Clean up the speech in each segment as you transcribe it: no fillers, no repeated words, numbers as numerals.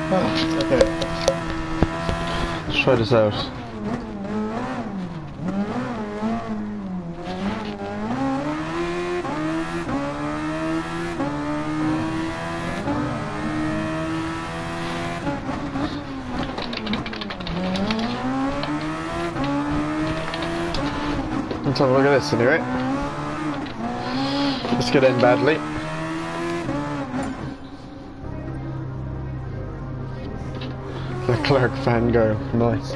Oh, okay. Let's try this out. Let's have a look at this anyway. This could end badly. Leclerc fangirl, nice.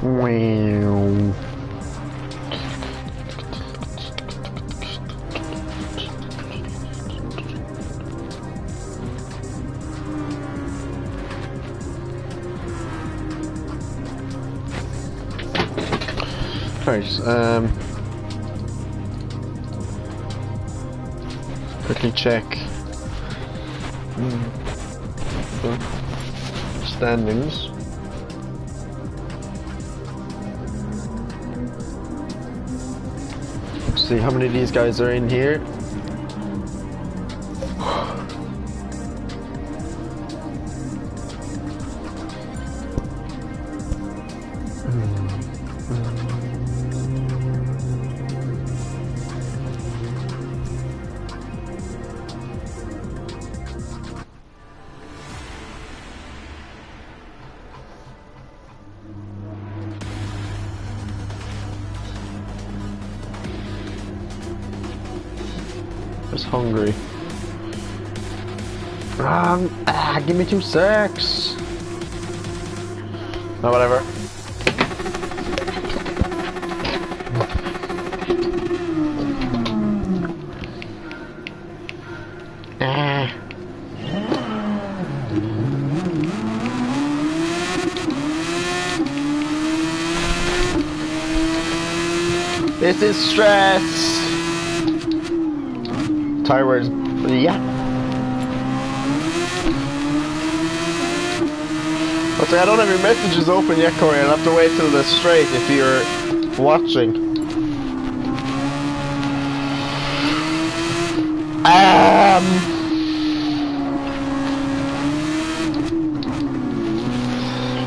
Wow. Right, quickly check the standings. See how many of these guys are in here. Just hungry. Give me 2 secs. No, whatever. This is stress. Tire wears, yeah. Okay, I don't have your messages open yet, Corey. I'll have to wait till they're straight if you're watching.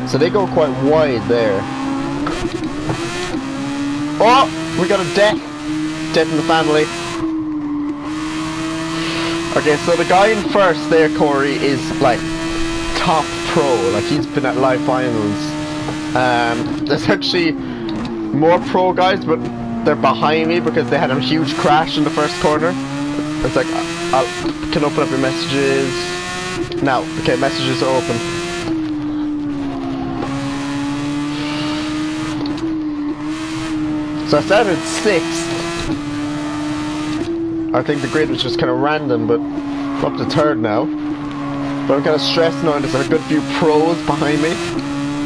So they go quite wide there. Oh, we got a death. Death in the family. Okay, so the guy in first there, Corey, is like top pro. Like he's been at live finals. There's actually more pro guys, but they're behind me because they had a huge crash in the first corner. It's like I can open up your messages now. Okay, messages are open. So I started 6th. I think the grid was just kind of random, but I'm up to 3rd now. But I'm kind of stressed knowing there's a good few pros behind me.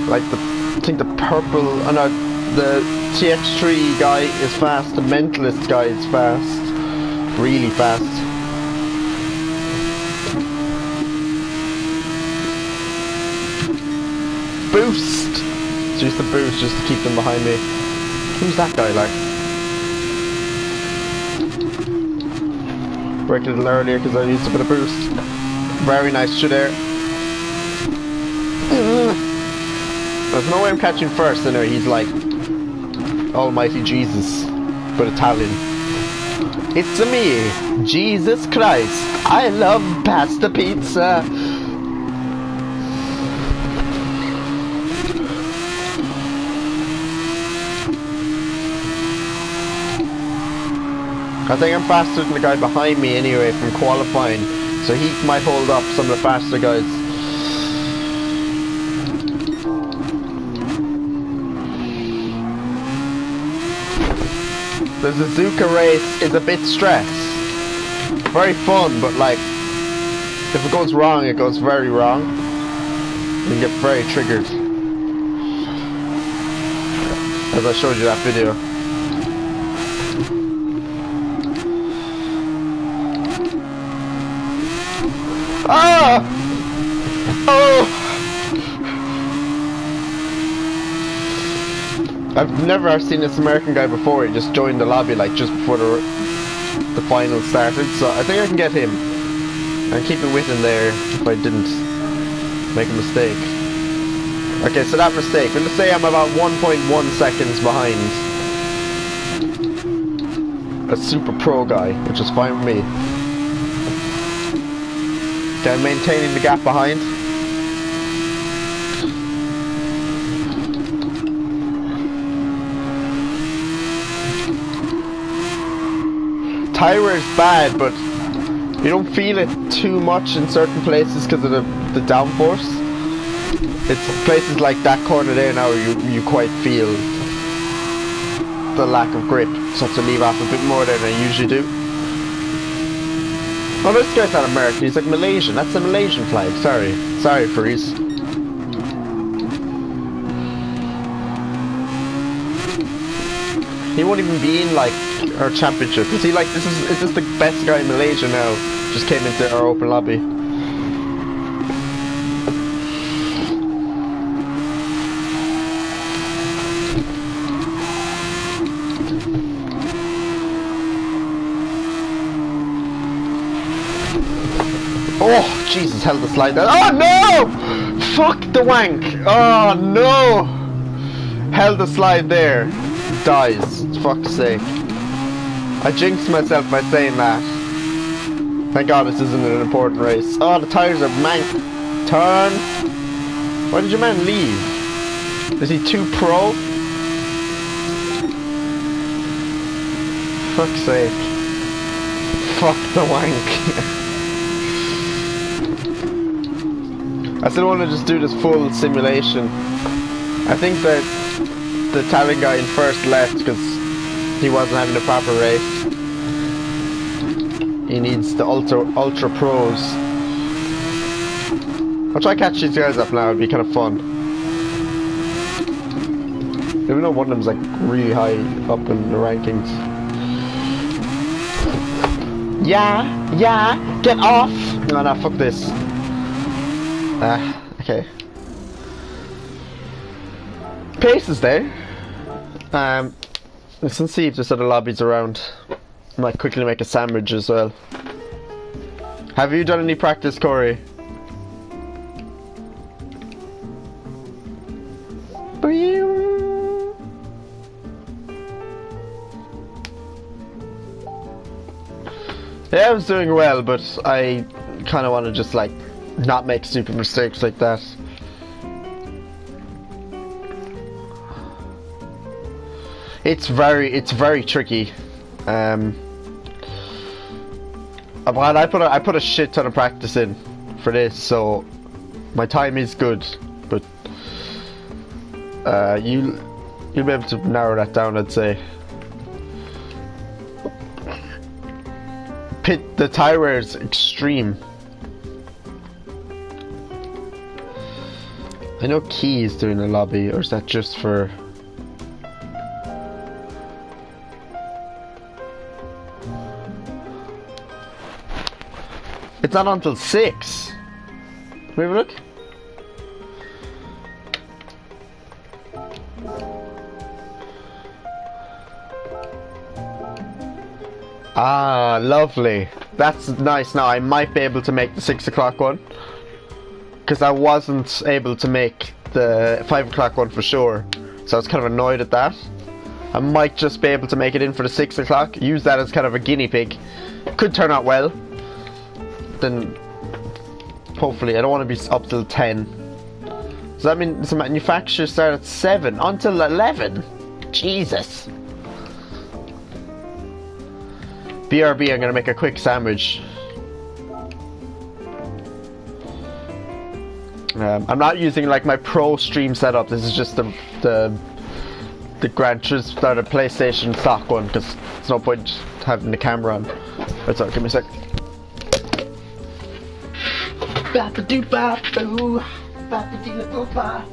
Like I think the purple, no, the TX3 guy is fast, the Mentalist guy is fast. Really fast. Boost! So use the boost just to keep them behind me. Who's that guy like? Break it a little earlier because I used a bit of boost. Very nice through there. There's no way I'm catching first anyway. He's like almighty Jesus, but Italian. It's me, Jesus Christ. I love pasta pizza. I think I'm faster than the guy behind me anyway from qualifying, so he might hold up some of the faster guys. The Suzuka race is a bit stress. Very fun, but like, if it goes wrong, it goes very wrong. You can get very triggered. As I showed you that video. Ah! Oh! I've never seen this American guy before. He just joined the lobby like just before the final started, so I think I can get him and keep it with him there if I didn't make a mistake. Okay, so that mistake, we'll just say I'm about 1.1 seconds behind a super pro guy, which is fine with me. Okay, I'm maintaining the gap behind. Tire wear is bad, but you don't feel it too much in certain places because of the downforce. It's places like that corner there now you quite feel the lack of grip, so I have to leave off a bit more than I usually do. Oh, this guy's not American, he's like Malaysian. That's a Malaysian flag, sorry Freeze. He won't even be in like our championship. Is he like, is this the best guy in Malaysia now? Just came into our open lobby. Oh, Jesus, held the slide there. Oh no! Fuck the wank! Oh no! Held the slide there. Dies. Fuck's sake. I jinxed myself by saying that. Thank God this isn't an important race. Oh, the tires are mank. Turn. Why did your man leave? Is he too pro? Fuck's sake. Fuck the wank. I still want to just do this full simulation. I think that the Italian guy in first left because he wasn't having a proper race. He needs the ultra pros. I'll try to catch these guys up now, it'd be kind of fun. Even though one of them's like really high up in the rankings. Yeah, get off! No, fuck this. Okay. Pace is there. Let's see if there's other lobbies around. Might quickly make a sandwich as well. Have you done any practice, Corey? Yeah, I was doing well, but I kind of want to just like not make stupid mistakes like that. It's very tricky. I put a shit ton of practice in for this, so my time is good, but you'll be able to narrow that down, I'd say. The tire wear is extreme. I know Key is doing a lobby, or is that just for... It's not until 6. Can we have a look? Ah, lovely. That's nice. Now I might be able to make the 6 o'clock one, because I wasn't able to make the 5 o'clock one for sure, so I was kind of annoyed at that. I might just be able to make it in for the 6 o'clock. Use that as kind of a guinea pig. Could turn out well. Then, hopefully, I don't want to be up till 10. Does that mean the manufacturer start at 7 until 11? Jesus. BRB, I'm gonna make a quick sandwich. I'm not using like my pro stream setup. This is just the Gran Turismo, the PlayStation stock one, because there's no point having the camera on. Right, sorry, give me a sec. Ba-ba-doo-ba-boo, ba-ba-doo-ba-boo.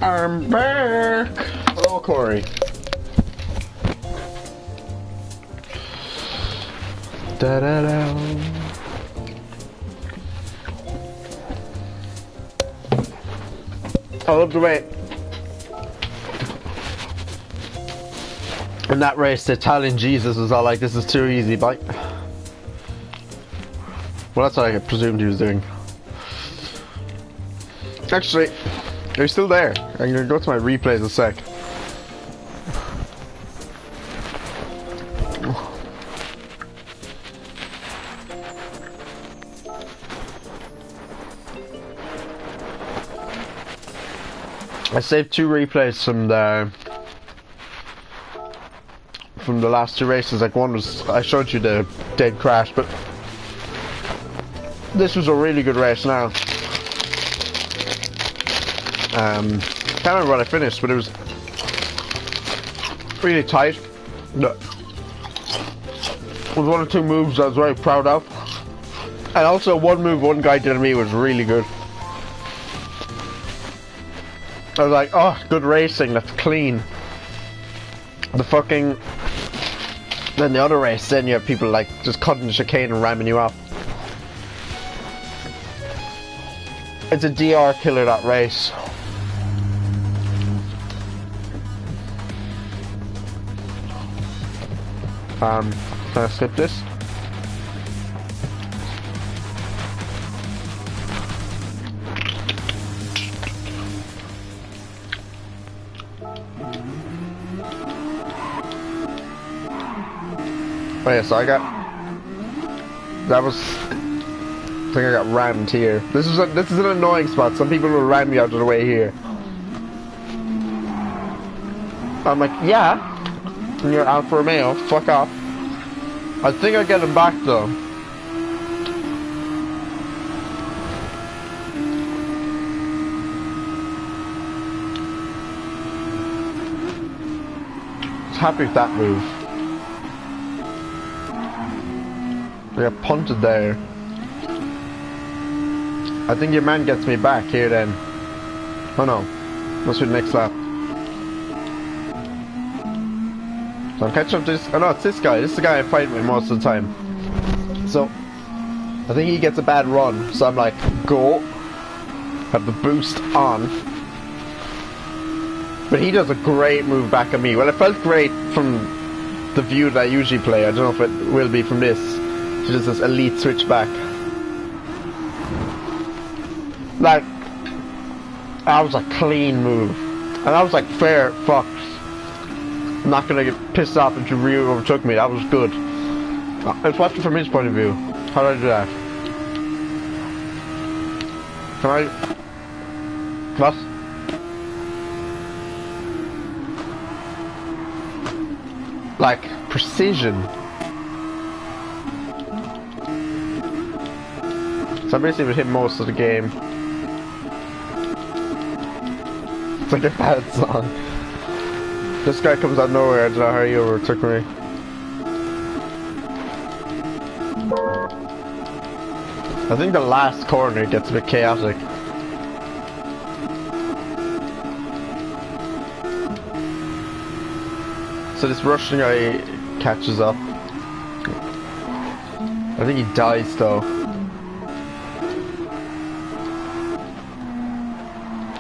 I'm back! Hello, Corey. Da-da-da. I love the way in that race the Italian Jesus was all like, this is too easy, bye. Well, that's what I presumed he was doing. Actually, they're still there. I'm gonna go to my replays in a sec. I saved 2 replays from the last 2 races. Like one was, I showed you the dead crash, but this was a really good race now. Can't remember what I finished, but it was really tight. It was 1 or 2 moves I was very proud of. And also one move one guy did on me was really good. I was like, oh, good racing, that's clean. The fucking... Then the other race, then you have people like just cutting the chicane and ramming you off. It's a DR killer, that race. Can I skip this? Oh yeah, so I got... That was... I think I got rammed here. This is an annoying spot. Some people will ram me out of the way here. I'm like, yeah. And you're Alfa Romeo, fuck off. I think I get him back though. I was happy with that move. I got punted there. I think your man gets me back here then. Oh no. Must be the next lap. So I'm catching up to this. Oh no, it's this guy. This is the guy I fight with most of the time. So I think he gets a bad run. So I'm like, go. Have the boost on. But he does a great move back at me. Well, it felt great from the view that I usually play. I don't know if it will be from this. He does this elite switch back. Like, that was a clean move. And I was like, fair, fuck. I'm not gonna get pissed off if Ryu overtook me. That was good. Let's watch it from his point of view. How do I do that? Can I... What? Like, precision. So I basically would hit most of the game. It's like a bad song. This guy comes out of nowhere. I don't know how he overtook me. I think the last corner gets a bit chaotic. So this Russian guy catches up. I think he dies though.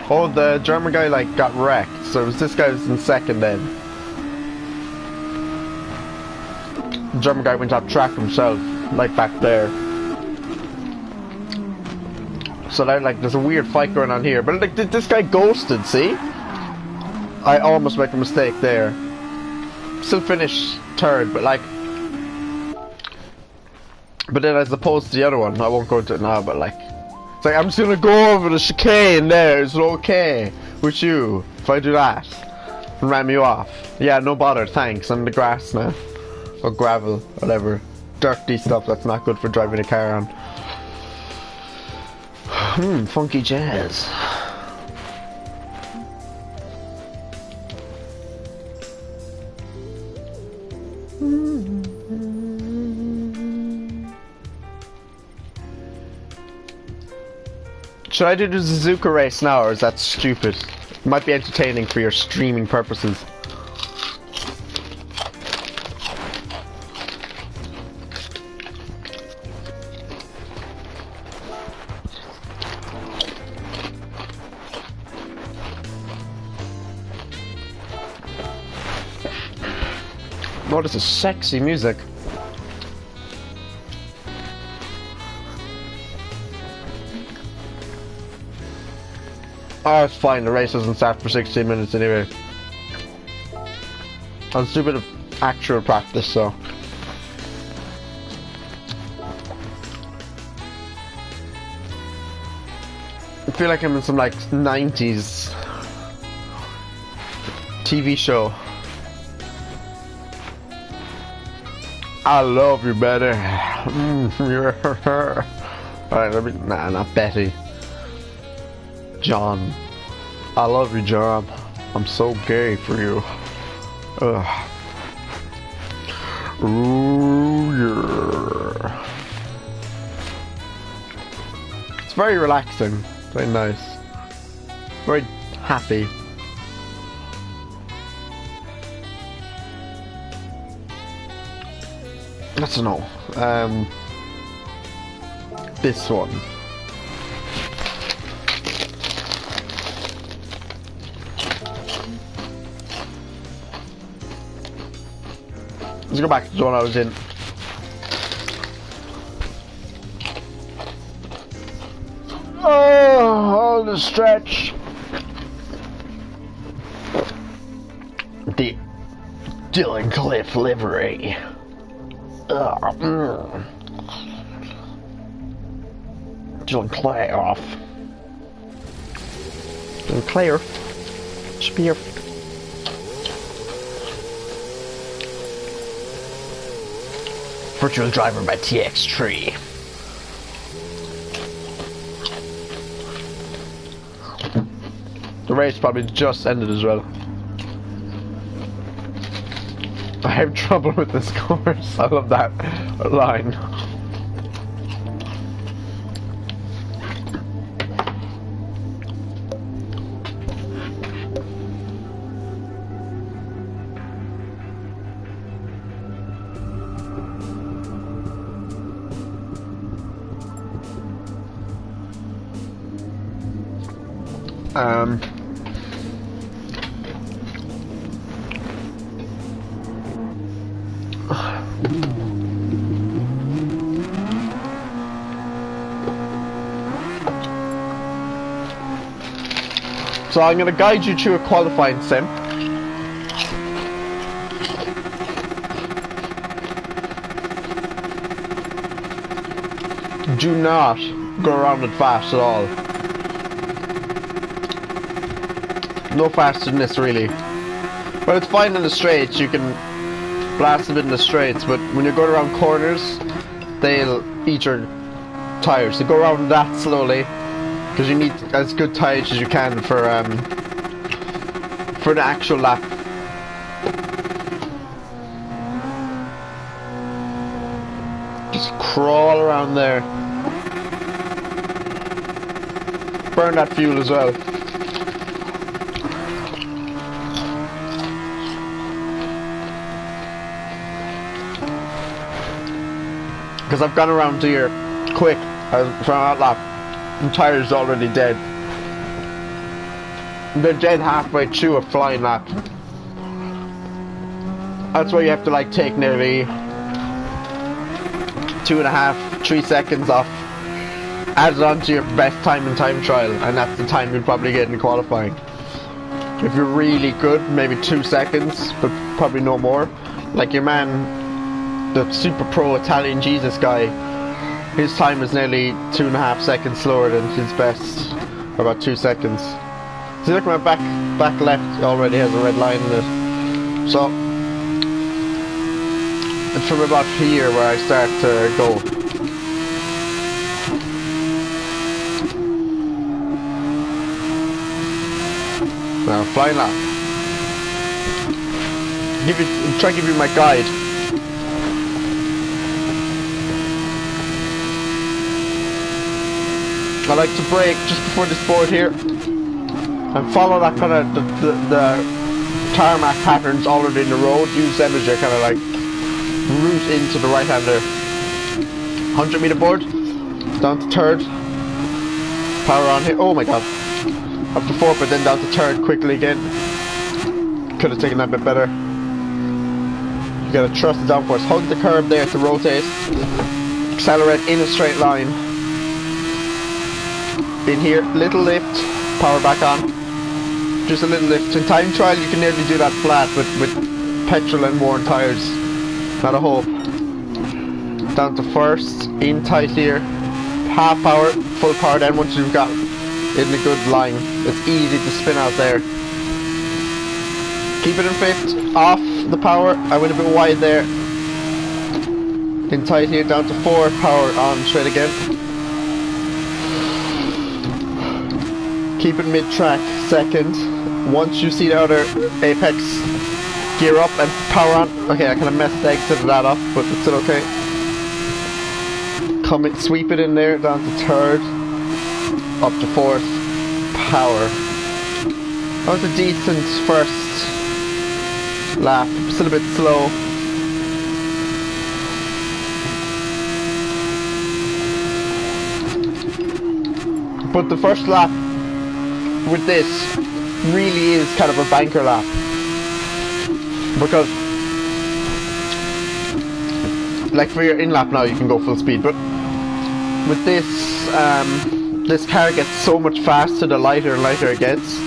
Oh, the German guy like got wrecked, so it was this guy was in second then. The German guy went off track himself, like back there. So now like there's a weird fight going on here, but like this guy ghosted, see? I almost make a mistake there. Still finished third, but like... But then as opposed to the other one, I won't go into it now, but like... It's like, I'm just gonna go over the chicane there, is it okay with you if I do that? And ram you off. Yeah, no bother, thanks, I'm in the grass now. Or gravel, whatever. Dirty stuff that's not good for driving a car on. Funky jazz. Should I do the Suzuka race now, or is that stupid? It might be entertaining for your streaming purposes. Oh, this is sexy music. Oh, it's fine, the race doesn't start for 16 minutes anyway. I'll do a bit of actual practice, so. I feel like I'm in some like 90s TV show. I love you, Betty. Alright, let me. Nah, not Betty. John. I love you, John. I'm so gay for you. Ugh. Ooh, yeah. It's very relaxing. Very nice. Very happy. I don't know. This one. Let's go back to the one I was in. Oh, all the stretch. The Dylan Cliff livery. Dylan Cliff. Dylan Cliff. Should be here. Virtual driver by TX3. The race probably just ended as well. I have trouble with this course. I love that line. So I'm going to guide you to a qualifying sim. Do not go around it fast at all. No faster than this, really. Well, it's fine in the straights. You can blast a bit in the straights, but when you're going around corners, they'll eat your tires. So go around that slowly, because you need as good tires as you can for the actual lap. Just crawl around there. Burn that fuel as well. Because I've gone around here quick from that lap. The tire's already dead. They're dead halfway through a flying lap. That's why you have to like take nearly 2.5, 3 seconds off. Add it onto your best time in time trial, and that's the time you'll probably get in qualifying. If you're really good, maybe 2 seconds, but probably no more. Like your man, the super pro Italian Jesus guy, his time is nearly 2.5 seconds slower than his best, about 2 seconds. See, look, my back left already has a red line in it. So it's from about here where I start to go. Now, flying lap. Try to give you my guide. I like to brake just before this board here and follow that kind of the tarmac patterns already in the road. Use them as your kind of like route into the right hander. 100 meter board, down to third. Power on here. Oh my god. Up to fourth, but then down to third quickly again. Could have taken that bit better. You gotta trust the downforce. Hug the curb there to rotate. Accelerate in a straight line. In here, little lift, power back on. Just a little lift. In time trial, you can nearly do that flat with petrol and worn tires. Not a hope. Down to first, in tight here. Half power, full power. Then once you've got in a good line, it's easy to spin out there. Keep it in fifth. Off the power. I went a bit wide there. In tight here, down to 4. Power on, straight again. Keep it mid-track, second. Once you see the outer apex, gear up and power on. Okay, I kind of messed the exit of that up, but it's still okay. Sweep it in there, down to 3rd. Up to 4th. Power. That was a decent first lap. Still a bit slow. But the first lap with this really is kind of a banker lap, because like for your in-lap now you can go full speed, but with this this car gets so much faster the lighter and lighter it gets,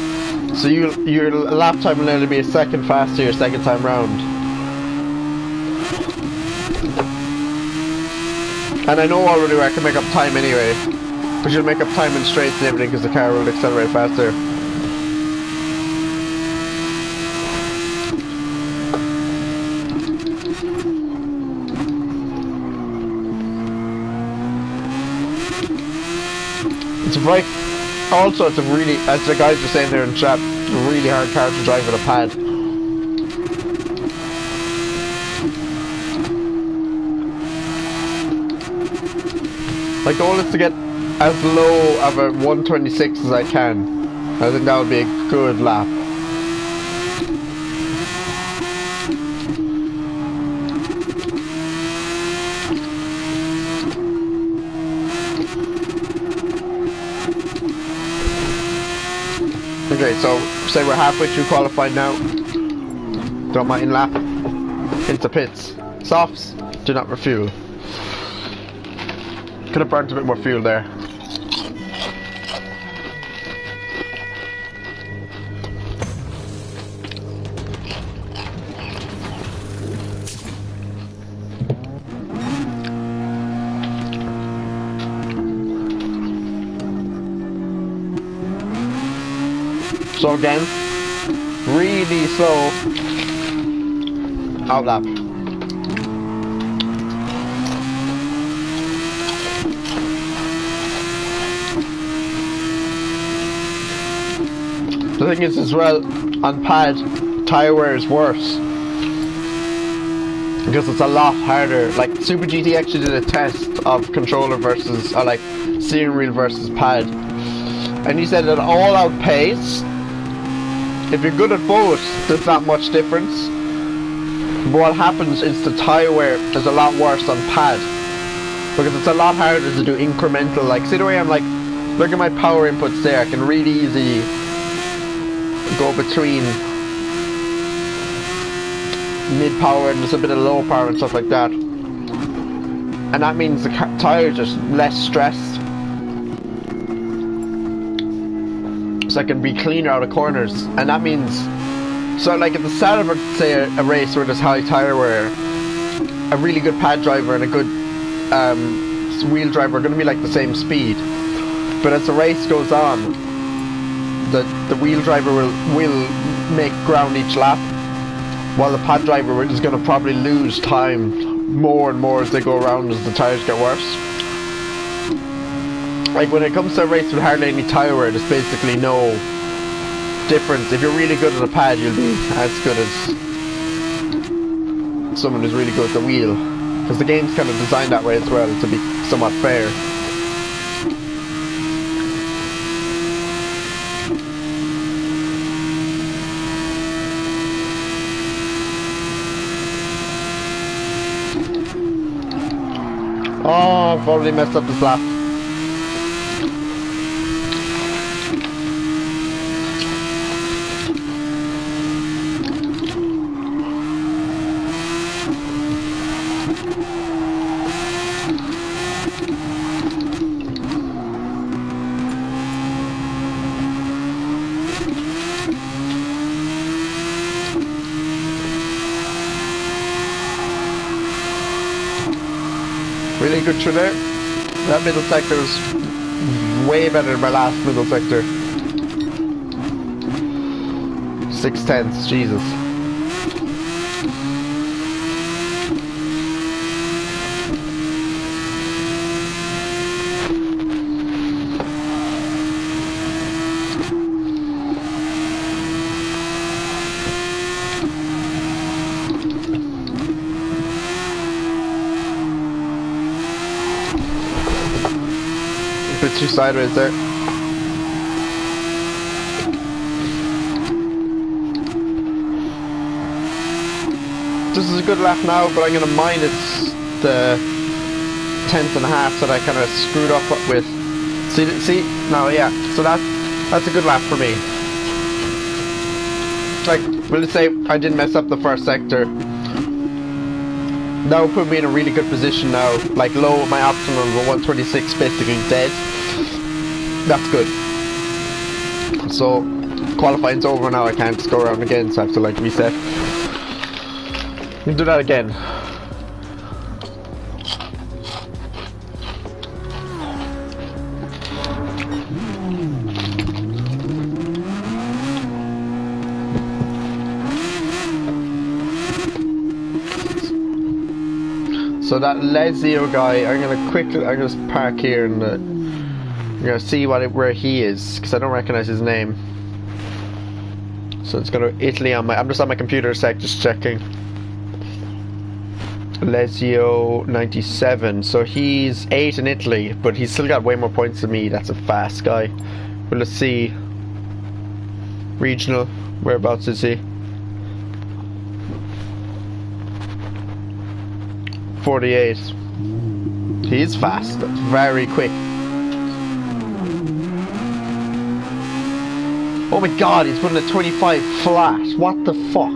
so your lap time will only be a second faster your second time round. And I know already where I can make up time anyway. But you'll make up time in straights and everything because the car will accelerate faster. It's a very, also it's a really, as the guys were saying there in chat, a really hard car to drive with a pad. My goal is to get as low of a 126 as I can. I think that would be a good lap. Okay, so say we're halfway through qualifying now. Don't mind in lap. Into pits. Softs, do not refuel. Could have burnt a bit more fuel there. So again, really slow out lap. The thing is as well, on pad, tyre wear is worse. Because it's a lot harder. Like, Super GT actually did a test of controller versus, or like, steering wheel versus pad. And he said at all out pace, if you're good at both, there's not much difference. But what happens is the tyre wear is a lot worse on pad. Because it's a lot harder to do incremental, like, see the way I'm like, look at my power inputs there, I can really easy go between mid-power and just a bit of low power and stuff like that. And that means the tyres are less stressed. So I can be cleaner out of corners. And that means, so like at the start of say a race where there's high tyre wear, a really good pad driver and a good wheel driver are going to be like the same speed. But as the race goes on, the wheel driver will make ground each lap, while the pad driver is going to probably lose time more and more as they go around as the tyres get worse. Like when it comes to a race with hardly any tyre wear, there's basically no difference. If you're really good at a pad, you'll be as good as someone who's really good at the wheel, because the game's kind of designed that way as well to be somewhat fair. Oh, I've already messed up this lap. Really good through there. That middle sector is way better than my last middle sector. 6/10, Jesus. Bit too sideways there. This is a good lap now, but I'm gonna minus the 10th and a half that I kind of screwed up with. See? No, yeah. So that's a good lap for me. Like, well, let's say I didn't mess up the first sector. That would put me in a really good position now. Like, low my optimum of 126, basically dead. That's good. So, qualifying's over now. I can't just go around again, so I have to, like, reset. We'll do that again. So that Lazio guy, I'm gonna just park here and I'm gonna see where he is, because I don't recognize his name. So it's gonna Italy on I'm just on my computer a sec, just checking. Lazio 97, so he's 8 in Italy, but he's still got way more points than me. That's a fast guy. Well, let's see. Regional, whereabouts is he? 48. He's fast, very quick. Oh my god, he's putting a 25 flat. What the fuck?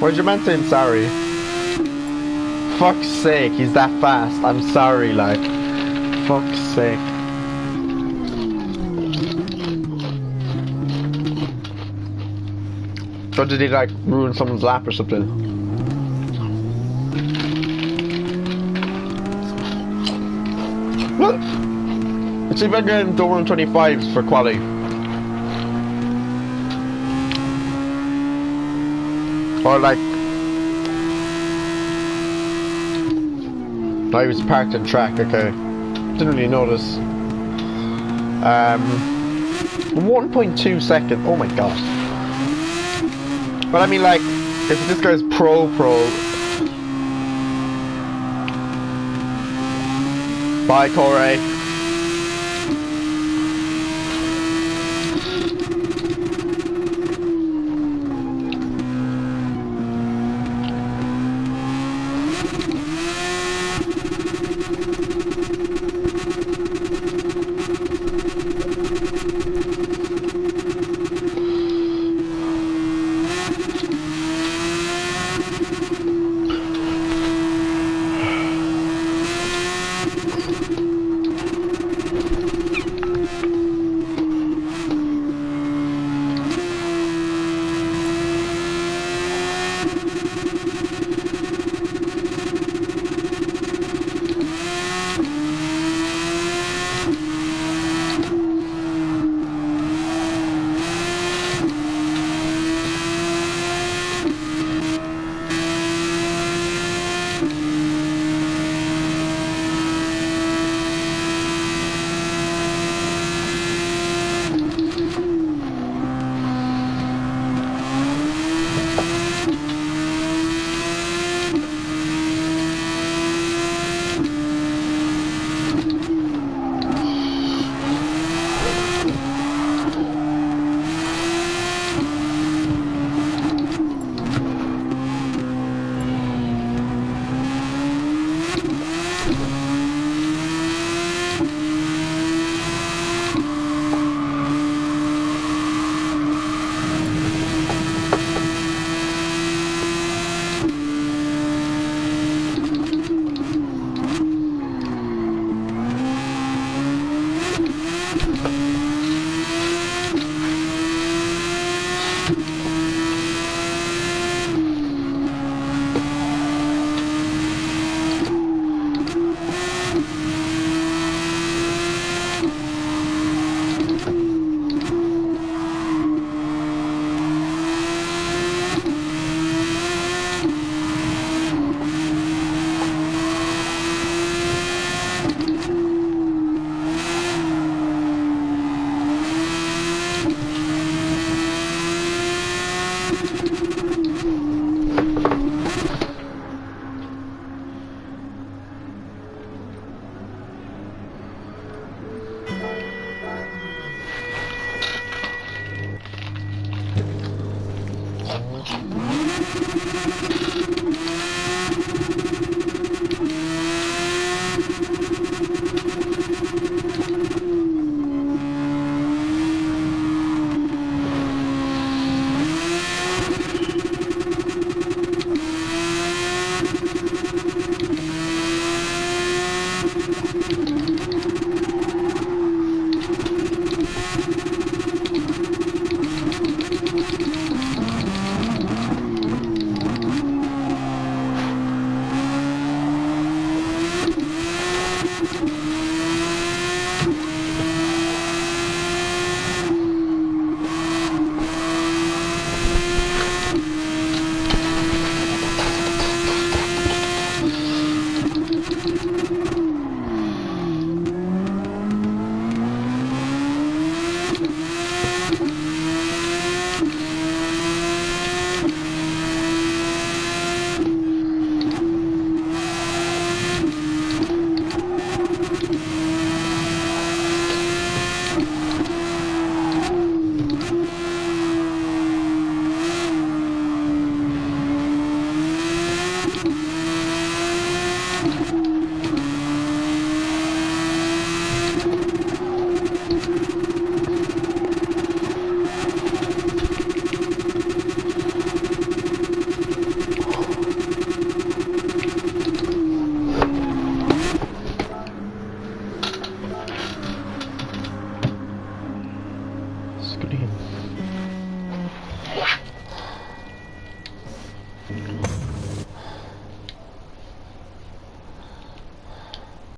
Where's your man saying sorry? Fuck's sake, he's that fast. I'm sorry, like. Fuck's sake. Or did he like ruin someone's lap or something? What? Let's see if I can get him to 125s for quality. Or like... No, he was parked in track, okay. Didn't really notice. 1.2 seconds, oh my god. But I mean, like, if this guy's pro, bye, Corey.